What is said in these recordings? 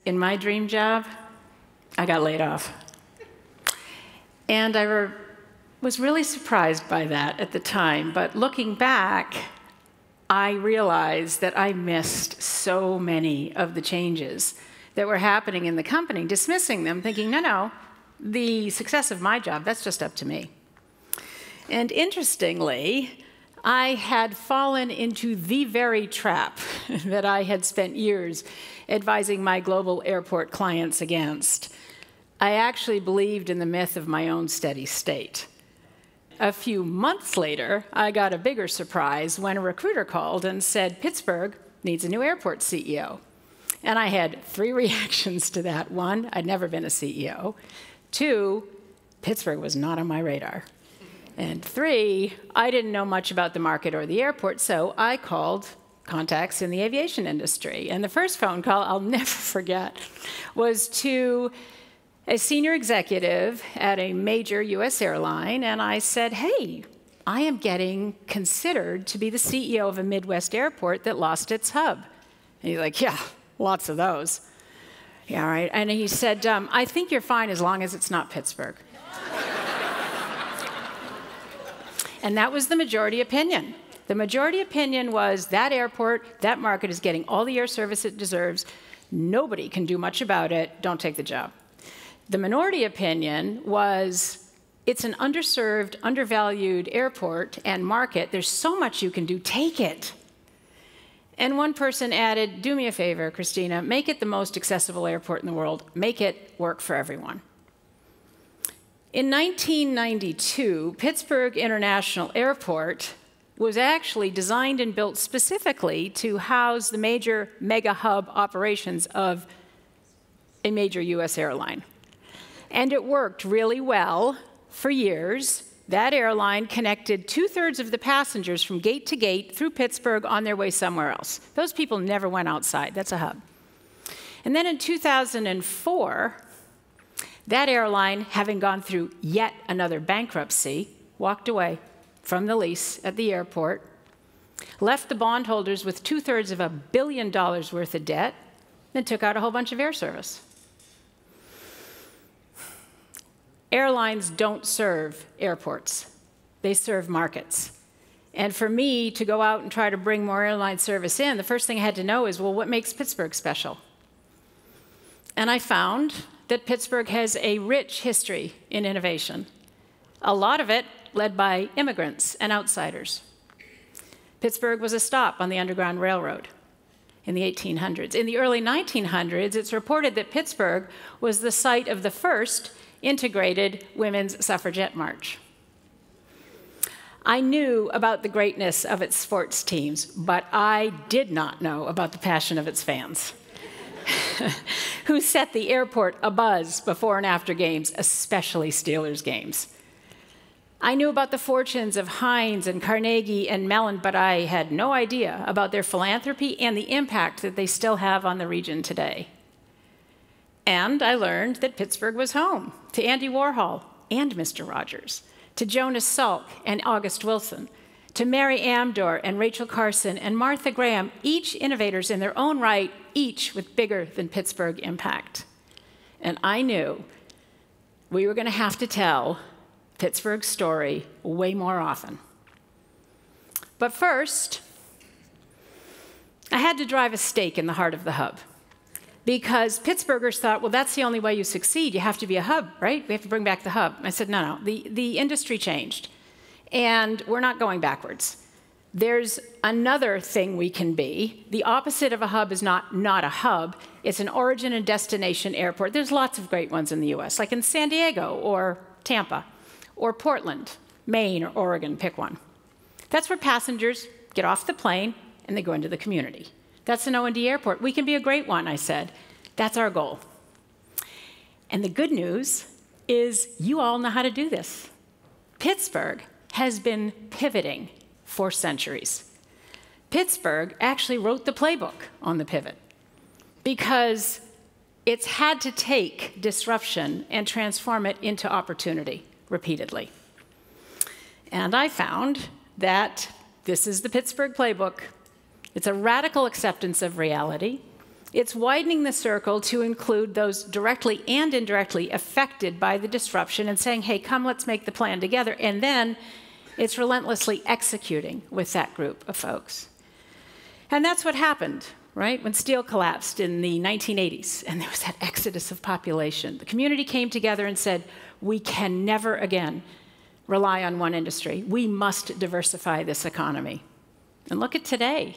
In my dream job, I got laid off. And I was really surprised by that at the time, but looking back, I realized that I missed so many of the changes that were happening in the company, dismissing them, thinking, no, the success of my job, that's just up to me. And interestingly, I had fallen into the very trap that I had spent years advising my global airport clients against. I actually believed in the myth of my own steady state. A few months later, I got a bigger surprise when a recruiter called and said, Pittsburgh needs a new airport CEO. And I had 3 reactions to that. 1, I'd never been a CEO. 2, Pittsburgh was not on my radar. And 3, I didn't know much about the market or the airport, so I called contacts in the aviation industry. And the first phone call I'll never forget was to a senior executive at a major US airline, and I said, hey, I am getting considered to be the CEO of a Midwest airport that lost its hub. And he's like, yeah, lots of those. Yeah, right. And he said, I think you're fine as long as it's not Pittsburgh. And that was the majority opinion. The majority opinion was that airport, that market is getting all the air service it deserves. Nobody can do much about it. Don't take the job. The minority opinion was it's an underserved, undervalued airport and market. There's so much you can do. Take it. And one person added, do me a favor, Christina, make it the most accessible airport in the world. Make it work for everyone. In 1992, Pittsburgh International Airport was actually designed and built specifically to house the major mega hub operations of a major US airline. And it worked really well for years. That airline connected 2/3 of the passengers from gate to gate through Pittsburgh on their way somewhere else. Those people never went outside. That's a hub. And then in 2004, that airline, having gone through yet another bankruptcy, walked away from the lease at the airport, left the bondholders with 2/3 of $1 billion worth of debt, and took out a whole bunch of air service. Airlines don't serve airports. They serve markets. And for me to go out and try to bring more airline service in, the first thing I had to know is, well, what makes Pittsburgh special? And I found that Pittsburgh has a rich history in innovation, a lot of it led by immigrants and outsiders. Pittsburgh was a stop on the Underground Railroad in the 1800s. In the early 1900s, it's reported that Pittsburgh was the site of the first integrated women's suffragette march. I knew about the greatness of its sports teams, but I did not know about the passion of its fans, who set the airport abuzz before and after games, especially Steelers games. I knew about the fortunes of Heinz and Carnegie and Mellon, but I had no idea about their philanthropy and the impact that they still have on the region today. And I learned that Pittsburgh was home to Andy Warhol and Mr. Rogers, to Jonas Salk and August Wilson, to Mary Amdor and Rachel Carson and Martha Graham, each innovators in their own right, each with bigger than Pittsburgh impact. And I knew we were going to have to tell Pittsburgh's story way more often. But first, I had to drive a stake in the heart of the hub. Because Pittsburghers thought, well, that's the only way you succeed. You have to be a hub, right? We have to bring back the hub. I said, no. The industry changed. And we're not going backwards. There's another thing we can be. The opposite of a hub is not a hub. It's an origin and destination airport. There's lots of great ones in the US, like in San Diego or Tampa or Portland, Maine or Oregon, pick one. That's where passengers get off the plane and they go into the community. That's an O&D airport. We can be a great one, I said. That's our goal. And the good news is you all know how to do this. Pittsburgh has been pivoting for centuries. Pittsburgh actually wrote the playbook on the pivot because it's had to take disruption and transform it into opportunity repeatedly. And I found that this is the Pittsburgh playbook. It's a radical acceptance of reality, It's widening the circle to include those directly and indirectly affected by the disruption and saying, hey, come, let's make the plan together. And then it's relentlessly executing with that group of folks. And that's what happened, right? When steel collapsed in the 1980s and there was that exodus of population, the community came together and said, we can never again rely on one industry. We must diversify this economy. And look at today.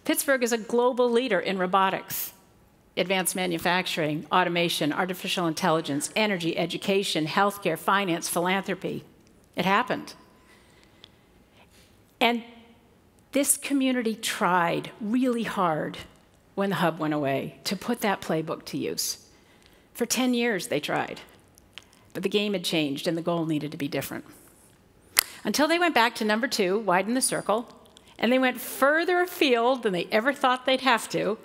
Pittsburgh is a global leader in robotics, advanced manufacturing, automation, artificial intelligence, energy, education, healthcare, finance, philanthropy. It happened. And this community tried really hard when the hub went away to put that playbook to use. For 10 years they tried, but the game had changed and the goal needed to be different. Until they went back to number 2, widen the circle, and they went further afield than they ever thought they'd have to,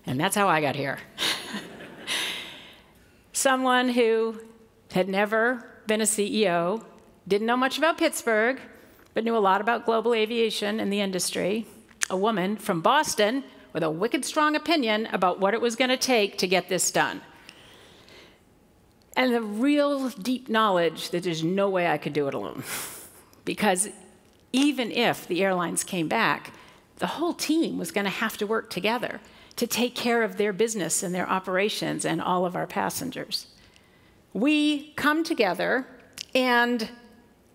and that's how I got here. Someone who had never been a CEO, didn't know much about Pittsburgh, but knew a lot about global aviation and the industry, a woman from Boston with a wicked strong opinion about what it was going to take to get this done. And the real deep knowledge that there's no way I could do it alone. Because even if the airlines came back, the whole team was going to have to work together to take care of their business and their operations and all of our passengers. We come together, and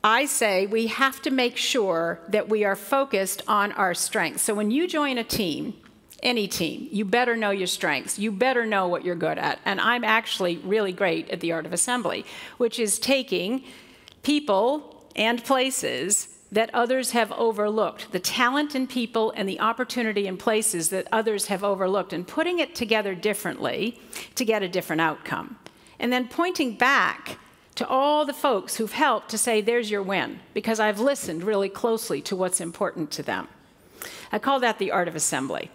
I say we have to make sure that we are focused on our strengths. So when you join a team, any team, you better know your strengths. You better know what you're good at. And I'm actually really great at the art of assembly, which is taking people and places that others have overlooked, the talent in people and the opportunity in places that others have overlooked, and putting it together differently to get a different outcome. And then pointing back to all the folks who've helped to say, there's your win, because I've listened really closely to what's important to them. I call that the art of assembly.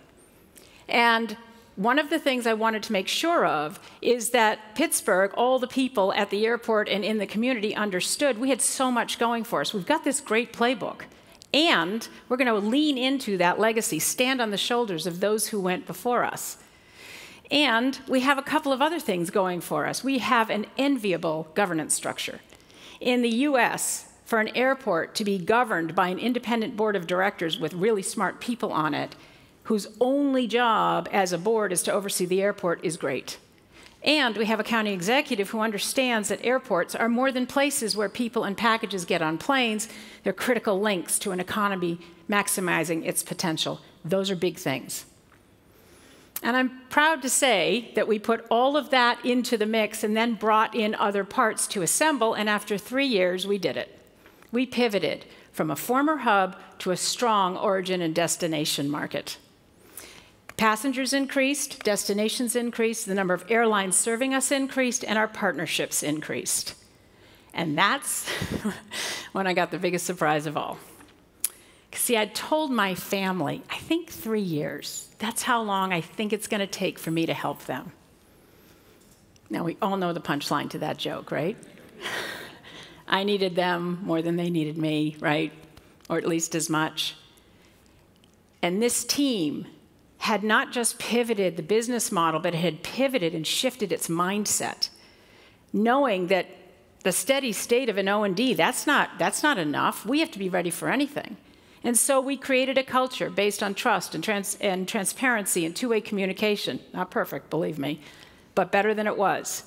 And one of the things I wanted to make sure of is that Pittsburgh, all the people at the airport and in the community understood we had so much going for us. We've got this great playbook, and we're going to lean into that legacy, stand on the shoulders of those who went before us. And we have a couple of other things going for us. We have an enviable governance structure. In the US, for an airport to be governed by an independent board of directors with really smart people on it, whose only job as a board is to oversee the airport, is great. And we have a county executive who understands that airports are more than places where people and packages get on planes. They're critical links to an economy maximizing its potential. Those are big things. And I'm proud to say that we put all of that into the mix and then brought in other parts to assemble, and after 3 years, we did it. We pivoted from a former hub to a strong origin and destination market. Passengers increased, destinations increased, the number of airlines serving us increased, and our partnerships increased. And that's when I got the biggest surprise of all. See, I told my family, I think 3 years. That's how long I think it's going to take for me to help them. Now, we all know the punchline to that joke, right? I needed them more than they needed me, right? Or at least as much. And this team had not just pivoted the business model, but it had pivoted and shifted its mindset, knowing that the steady state of an O&D, that's not enough. We have to be ready for anything. And so we created a culture based on trust and transparency and two-way communication. Not perfect, believe me, but better than it was.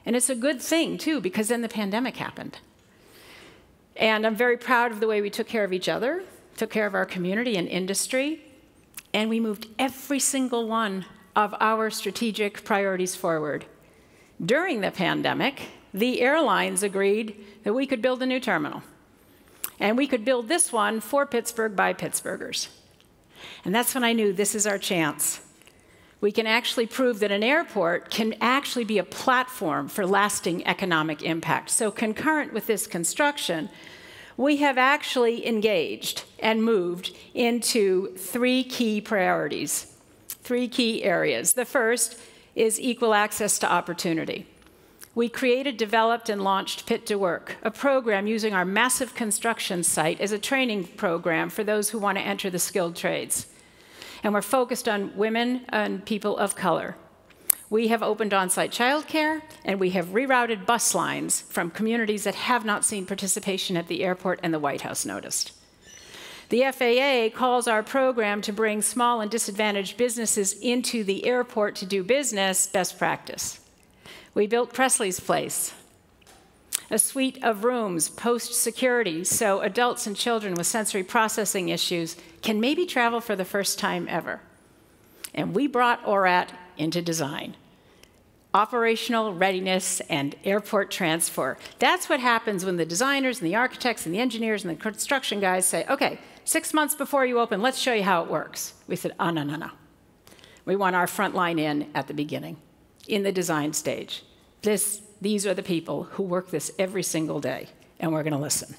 And it's a good thing, too, because then the pandemic happened. And I'm very proud of the way we took care of each other, took care of our community and industry, and we moved every single one of our strategic priorities forward. During the pandemic, the airlines agreed that we could build a new terminal. And we could build this one for Pittsburgh by Pittsburghers. And that's when I knew this is our chance. We can actually prove that an airport can actually be a platform for lasting economic impact. So concurrent with this construction, we have actually engaged and moved into 3 key priorities, 3 key areas. The first is equal access to opportunity. We created, developed, and launched Pit to Work, a program using our massive construction site as a training program for those who want to enter the skilled trades. And we're focused on women and people of color. We have opened on-site childcare, and we have rerouted bus lines from communities that have not seen participation at the airport, and the White House noticed. The FAA calls our program to bring small and disadvantaged businesses into the airport to do business best practice. We built Presley's Place, a suite of rooms post-security so adults and children with sensory processing issues can maybe travel for the first time ever. And we brought ORAT into design. Operational readiness and airport transfer. That's what happens when the designers and the architects and the engineers and the construction guys say, okay, 6 months before you open, let's show you how it works. We said, oh, no, no, no. We want our front line in at the beginning, in the design stage. These are the people who work this every single day, and we're going to listen.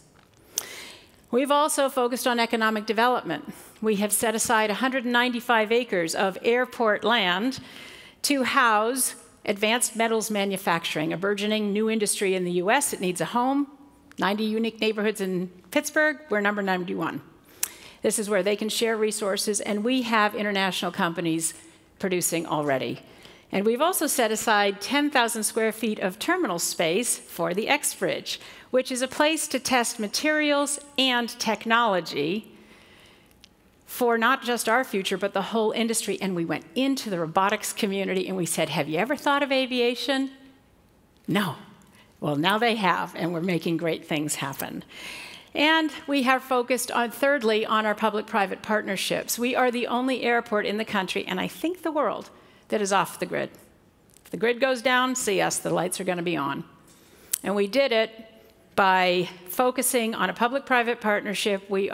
We've also focused on economic development. We have set aside 195 acres of airport land to house advanced metals manufacturing, a burgeoning new industry in the US. It needs a home. 90 unique neighborhoods in Pittsburgh. We're number 91. This is where they can share resources, and we have international companies producing already. And we've also set aside 10,000 square feet of terminal space for the X-Bridge, which is a place to test materials and technology for not just our future, but the whole industry. And we went into the robotics community and we said, have you ever thought of aviation? No. Well, now they have, and we're making great things happen. And we have focused on, thirdly, on our public-private partnerships. We are the only airport in the country, and I think the world, that is off the grid. If the grid goes down, see us, the lights are going to be on. And we did it by focusing on a public-private partnership. We've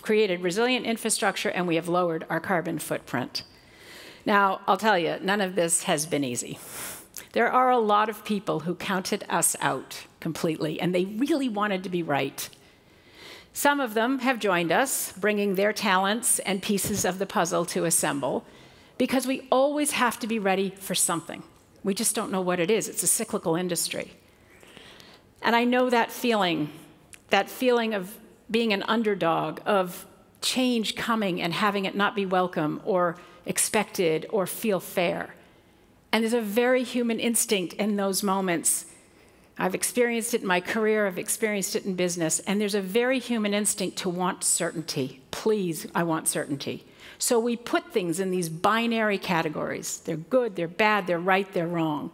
created resilient infrastructure, and we have lowered our carbon footprint. Now, I'll tell you, none of this has been easy. There are a lot of people who counted us out completely, and they really wanted to be right. Some of them have joined us, bringing their talents and pieces of the puzzle to assemble, because we always have to be ready for something. We just don't know what it is. It's a cyclical industry. And I know that feeling of being an underdog, of change coming and having it not be welcome or expected or feel fair. And there's a very human instinct in those moments. I've experienced it in my career, I've experienced it in business, and there's a very human instinct to want certainty. Please, I want certainty. So we put things in these binary categories. They're good, they're bad, they're right, they're wrong.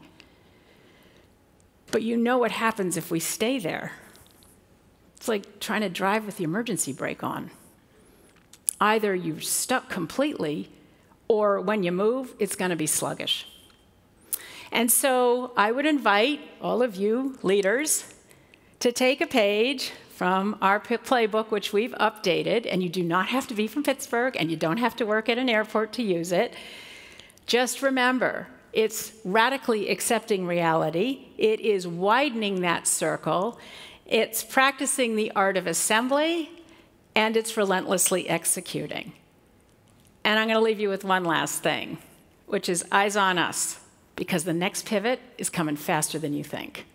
But you know what happens if we stay there. It's like trying to drive with the emergency brake on. Either you're stuck completely, or when you move, it's going to be sluggish. And so I would invite all of you leaders to take a page from our playbook, which we've updated, and you do not have to be from Pittsburgh, and you don't have to work at an airport to use it. Just remember, it's radically accepting reality. It is widening that circle. It's practicing the art of assembly, and it's relentlessly executing. And I'm going to leave you with one last thing, which is eyes on us, because the next pivot is coming faster than you think.